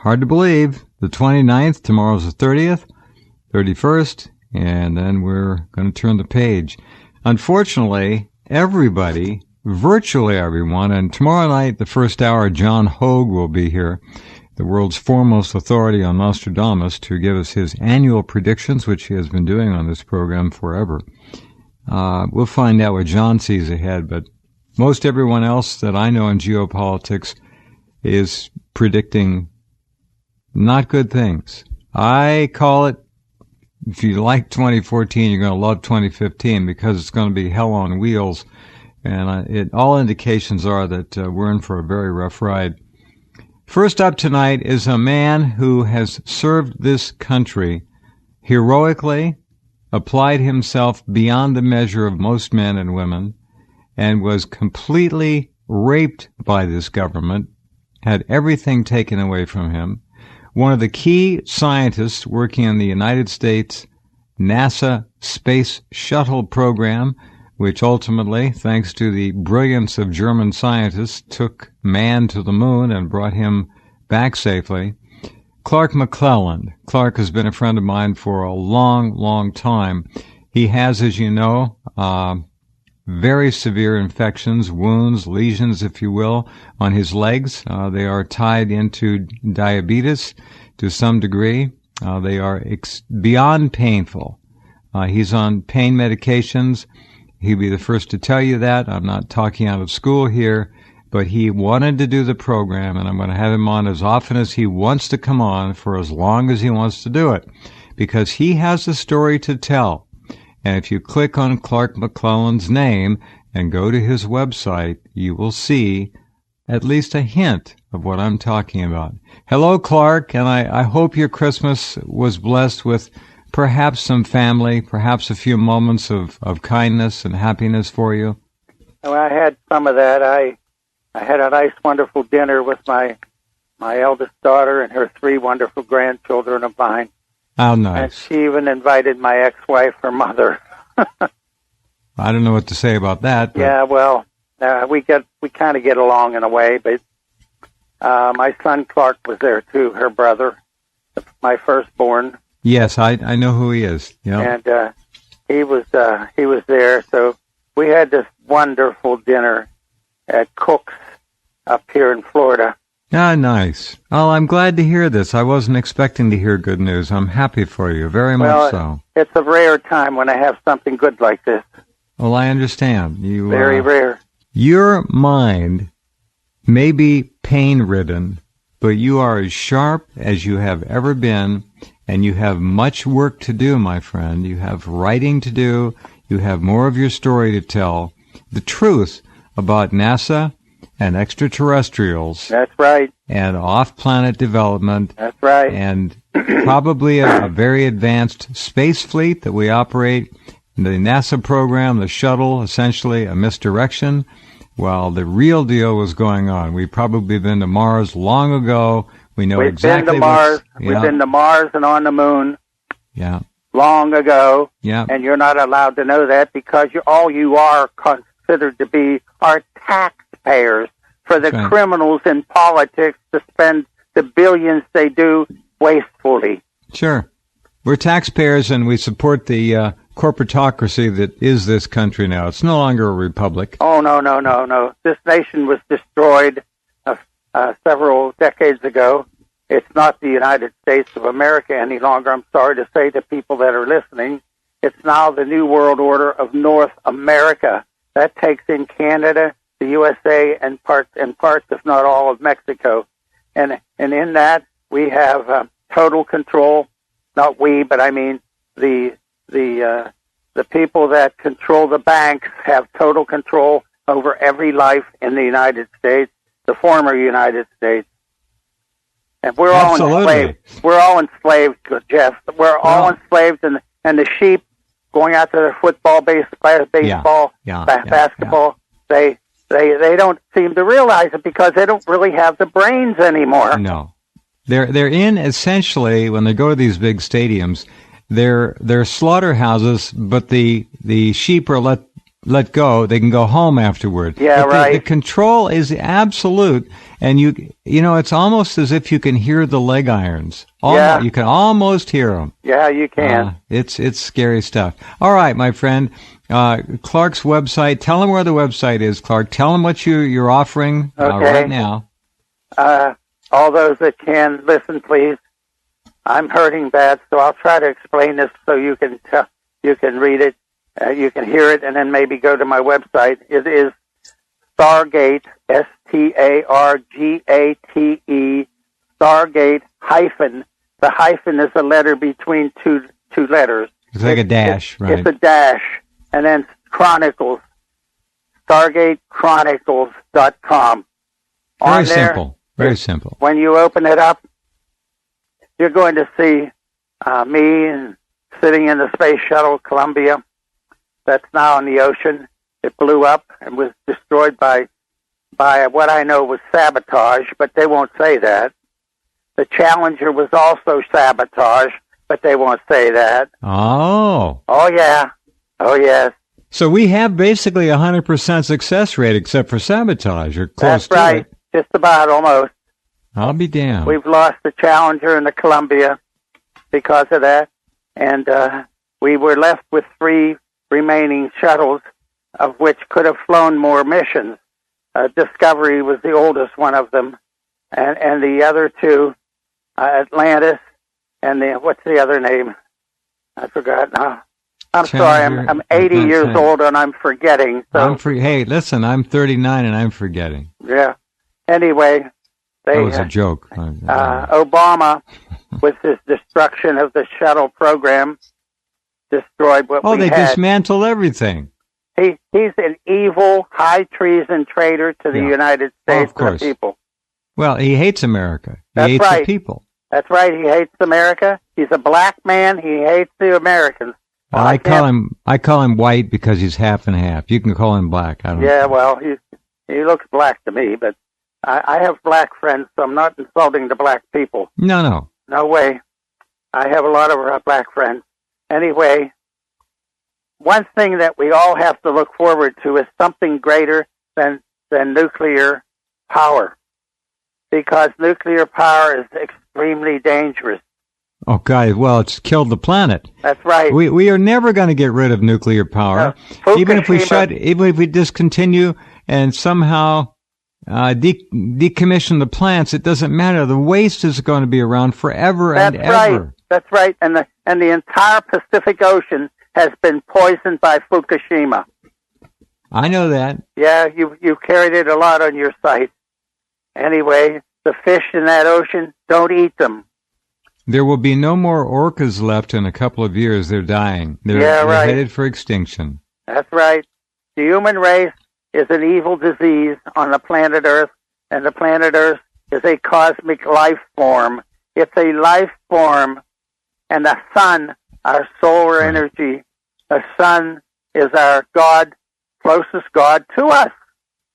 hard to believe, the 29th, tomorrow's the 30th, 31st, and then we're going to turn the page. Unfortunately, everybody, virtually everyone, and tomorrow night, the first hour, John Hogue will be here, the world's foremost authority on Nostradamus, to give us his annual predictions, which he has been doing on this program forever. We'll find out what John sees ahead, but most everyone else that I know in geopolitics is predicting not good things. I call it, if you like 2014, you're going to love 2015 because it's going to be hell on wheels. And all indications are that we're in for a very rough ride. First up tonight is a man who has served this country heroically, applied himself beyond the measure of most men and women, and was completely raped by this government, had everything taken away from him. One of the key scientists working in the United States NASA Space Shuttle program, which ultimately, thanks to the brilliance of German scientists, took man to the moon and brought him back safely. Mcclelland. Clark has been a friend of mine for a long, long time. He has, as you know, very severe infections, wounds, lesions, if you will, on his legs. They are tied into diabetes to some degree. They are beyond painful. He's on pain medications. He'll be the first to tell you that. I'm not talking out of school here, but he wanted to do the program, and I'm going to have him on as often as he wants to come on for as long as he wants to do it, because he has a story to tell. And if you click on Clark Mcclelland's name and go to his website, you will see at least a hint of what I'm talking about. Hello, Clark, and I hope your Christmas was blessed with perhaps some family, perhaps a few moments of kindness and happiness for you. Well, I had some of that. I had a nice, wonderful dinner with my eldest daughter and her 3 wonderful grandchildren of mine. How nice. And she even invited my ex-wife, her mother. I don't know what to say about that. But... Yeah, well, we kind of get along in a way, but my son Clark was there too, her brother, my firstborn. Yes, I know who he is. Yep. And he was there, so we had this wonderful dinner at Cook's up here in Florida. Ah, nice. Well, I'm glad to hear this. I wasn't expecting to hear good news. I'm happy for you, very much so. It's a rare time when I have something good like this. Well, I understand. Very rare. Your mind may be pain-ridden, but you are as sharp as you have ever been, and you have much work to do, my friend. You have writing to do. You have more of your story to tell. The truth about NASA and extraterrestrials. That's right. And off-planet development. That's right. And probably a very advanced space fleet that we operate. The NASA program, the shuttle, essentially a misdirection, while the real deal was going on. We've probably been to Mars long ago. We know exactly been to Mars. We've been to Mars and on the moon. Yeah. Long ago. Yeah. And you're not allowed to know that because all you are considered to be are taxpayers for the criminals in politics to spend the billions they do wastefully. Sure. We're taxpayers and we support the corporatocracy that is this country now. It's no longer a republic. Oh, no. This nation was destroyed several decades ago. It's not the United States of America any longer. I'm sorry to say to people that are listening. It's now the New World Order of North America. That takes in Canada, the USA, and parts, if not all, of Mexico. And in that, we have total control. Not we, but I mean the people that control the banks have total control over every life in the United States, the former United States. And we're all enslaved. We're all enslaved, Jeff. We're all enslaved, and the sheep going out to their football, baseball, basketball, they don't seem to realize it because they don't really have the brains anymore. No. They're in, essentially, when they go to these big stadiums, they're slaughterhouses, but the sheep are let let go, they can go home afterward. Yeah, but right. The control is absolute, and you know, it's almost as if you can hear the leg irons. Yeah. You can almost hear them. Yeah, you can. It's scary stuff. All right, my friend. Clark's website. Tell them where the website is, Clark. Tell them what you're offering right now. All those that can listen, please. I'm hurting bad, so I'll try to explain this so you can read it, you can hear it, and then maybe go to my website. It is Stargate, Stargate, Stargate hyphen. The hyphen is a letter between two letters. It's like a dash, right? It's a dash, and then Chronicles, StargateChronicles.com. Very simple. Very simple. When you open it up, you're going to see me and sitting in the space shuttle Columbia that's now in the ocean. It blew up and was destroyed by what I know was sabotage, but they won't say that. The Challenger was also sabotage, but they won't say that. Oh. Oh, yeah. Oh, yes. So we have basically 100% success rate except for sabotage, or close That's right. to it. Just about, almost. I'll be damned. We've lost the Challenger and the Columbia because of that, and we were left with 3 remaining shuttles, of which could have flown more missions. Discovery was the oldest one of them, and the other 2, Atlantis, and what's the other name? I forgot now. I'm Challenger, sorry, I'm 80 years old and I'm forgetting. So. Hey, listen, I'm 39 and I'm forgetting. Yeah. Anyway, that was a joke. Obama, with his destruction of the shuttle program, destroyed what we had. Oh, they dismantled everything. He's an evil, high treason traitor to the United States and the people. Well, he hates America. He hates the people. That's right. He hates America. He's a black man. He hates the Americans. Well, I call him white because he's half and half. You can call him black. I don't know. Yeah, well, he looks black to me, but I have black friends, so I'm not insulting the black people. No. No way. I have a lot of black friends. Anyway, one thing that we all have to look forward to is something greater than nuclear power, because nuclear power is extremely dangerous. Oh, God, well, it's killed the planet. That's right. We are never going to get rid of nuclear power. Even if we discontinue and somehow decommission the plants, it doesn't matter. The waste is going to be around forever and ever. That's right. And the entire Pacific Ocean has been poisoned by Fukushima. I know that. Yeah, you carried it a lot on your site. Anyway, the fish in that ocean, don't eat them. There will be no more orcas left in a couple of years. They're dying. They're headed for extinction. That's right. The human race is an evil disease on the planet Earth, and the planet Earth is a cosmic life form. It's a life form, and the sun, our solar energy, the sun is our God, closest God to us.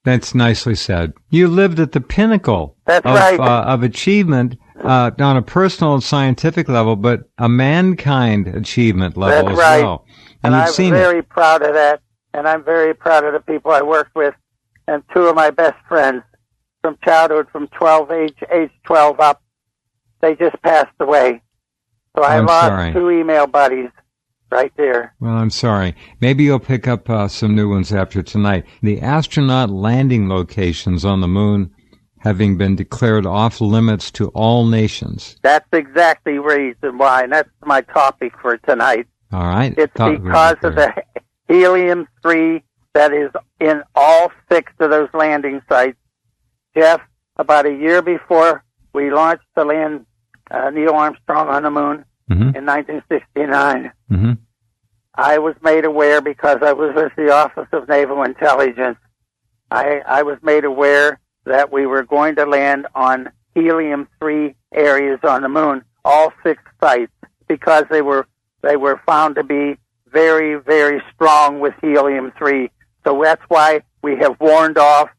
That's nicely said. You lived at the pinnacle of achievement on a personal and scientific level, but a mankind achievement level as well. And I'm very proud of that, and I'm very proud of the people I worked with, and 2 of my best friends from childhood, from age 12 up, they just passed away. So I lost 2 email buddies right there. Well, I'm sorry. Maybe you'll pick up some new ones after tonight. The astronaut landing locations on the moon having been declared off limits to all nations. That's exactly the reason why, and that's my topic for tonight. All right. It's because of the helium-3 that is in all 6 of those landing sites. Jeff, about a year before we launched to land Neil Armstrong on the moon in 1969, I was made aware, because I was with the Office of Naval Intelligence, I was made aware that we were going to land on helium-3 areas on the moon, all 6 sites, because they were found to be very, very strong with helium-3. So that's why we have warned off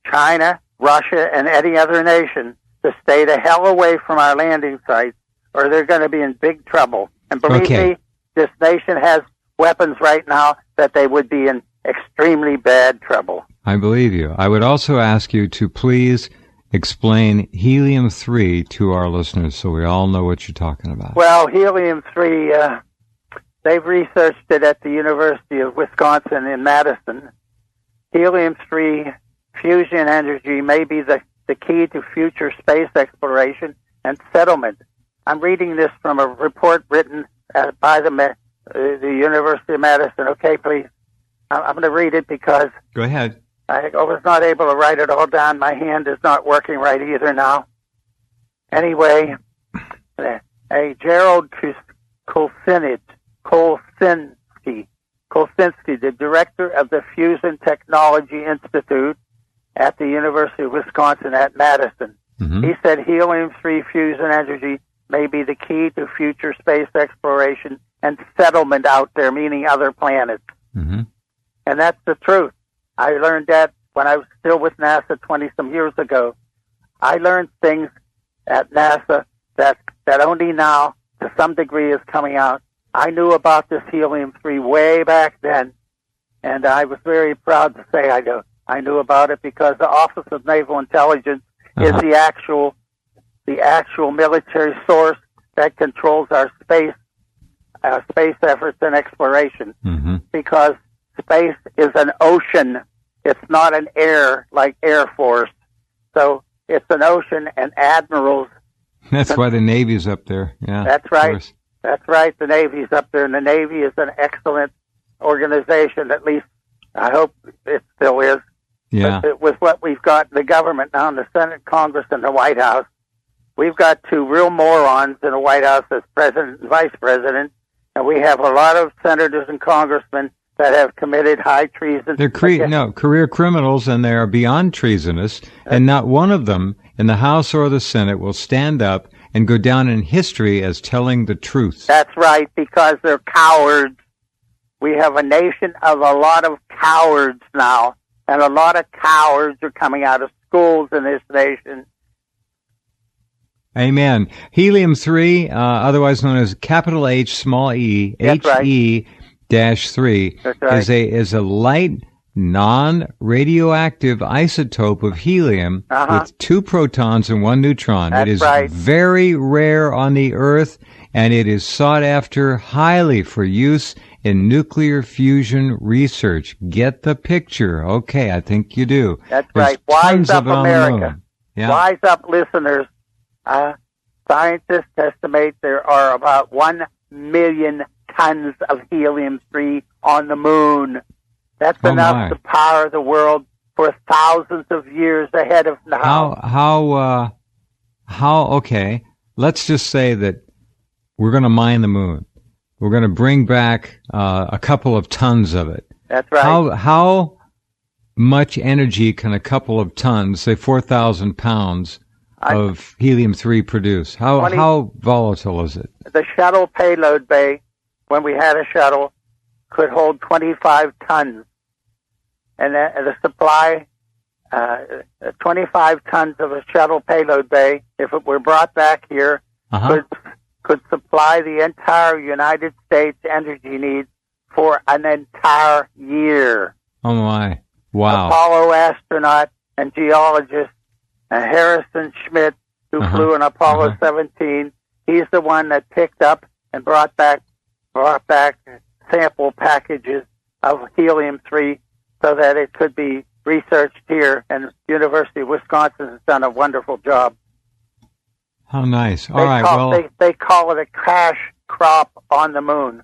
China, Russia, and any other nation to stay the hell away from our landing sites, or they're going to be in big trouble. And believe me, this nation has weapons right now that they would be in extremely bad trouble. I believe you. I would also ask you to please explain helium-3 to our listeners so we all know what you're talking about. Well, helium-3, they've researched it at the University of Wisconsin in Madison. Helium-3 fusion energy may be the key to future space exploration and settlement. I'm reading this from a report written by the University of Madison. Okay, please. I'm going to read it because... Go ahead. I was not able to write it all down. My hand is not working right either now. Anyway, Gerald Kolsinski, the director of the Fusion Technology Institute at the University of Wisconsin at Madison. Mm-hmm. He said helium-3 fusion energy may be the key to future space exploration and settlement out there, meaning other planets. Mm-hmm. And that's the truth. I learned that when I was still with NASA 20-some years ago. I learned things at NASA that only now, to some degree, is coming out. I knew about this helium-3 way back then, and I was very proud to say I knew about it because the Office of Naval Intelligence is the actual military source that controls our space efforts and exploration. Mm-hmm. Because space is an ocean. It's not an air like Air Force. So it's an ocean, and admirals. That's why the Navy's up there. Yeah, that's right. That's right. The Navy's up there, and the Navy is an excellent organization. At least I hope it still is. Yeah. But with what we've got in the government now, in the Senate, Congress, and the White House, we've got two real morons in the White House as president and vice president, and we have a lot of senators and congressmen that have committed high treason. They're career criminals, and they are beyond treasonous, and not one of them in the House or the Senate will stand up and go down in history as telling the truth. That's right, because they're cowards. We have a nation of a lot of cowards now, and a lot of cowards are coming out of schools in this nation. Amen. Helium-3, otherwise known as capital H, small e, He-3, right. is a light, non-radioactive isotope of helium with 2 protons and 1 neutron. That's it is right. very rare on the Earth, and it is sought after highly for use in nuclear fusion research. Get the picture. Okay, I think you do. That's There's right. Wise up, of it on the America. moon. Yeah. Wise up, listeners. Scientists estimate there are about 1 million tons of helium-3 on the moon. That's enough to power the world for thousands of years ahead of now. Okay, let's just say that we're going to mine the moon. We're going to bring back a couple of tons of it. That's right. How much energy can a couple of tons, say 4,000 pounds, of helium-3 produce? How volatile is it? The shuttle payload bay, when we had a shuttle, could hold 25 tons. And the supply, 25 tons of a shuttle payload bay, if it were brought back here, could supply the entire United States energy needs for an entire year. Oh, my. Wow. Apollo astronaut and geologist Harrison Schmitt, who flew in Apollo 17, he's the one that picked up and brought back sample packages of helium-3 so that it could be researched here. And the University of Wisconsin has done a wonderful job. How nice. They call it a cash crop on the moon.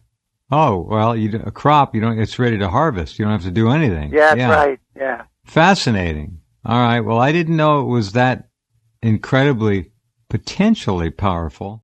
Oh, well, a crop, it's ready to harvest. You don't have to do anything. Yeah, that's right. Yeah. Fascinating. All right. Well, I didn't know it was that incredibly, potentially powerful.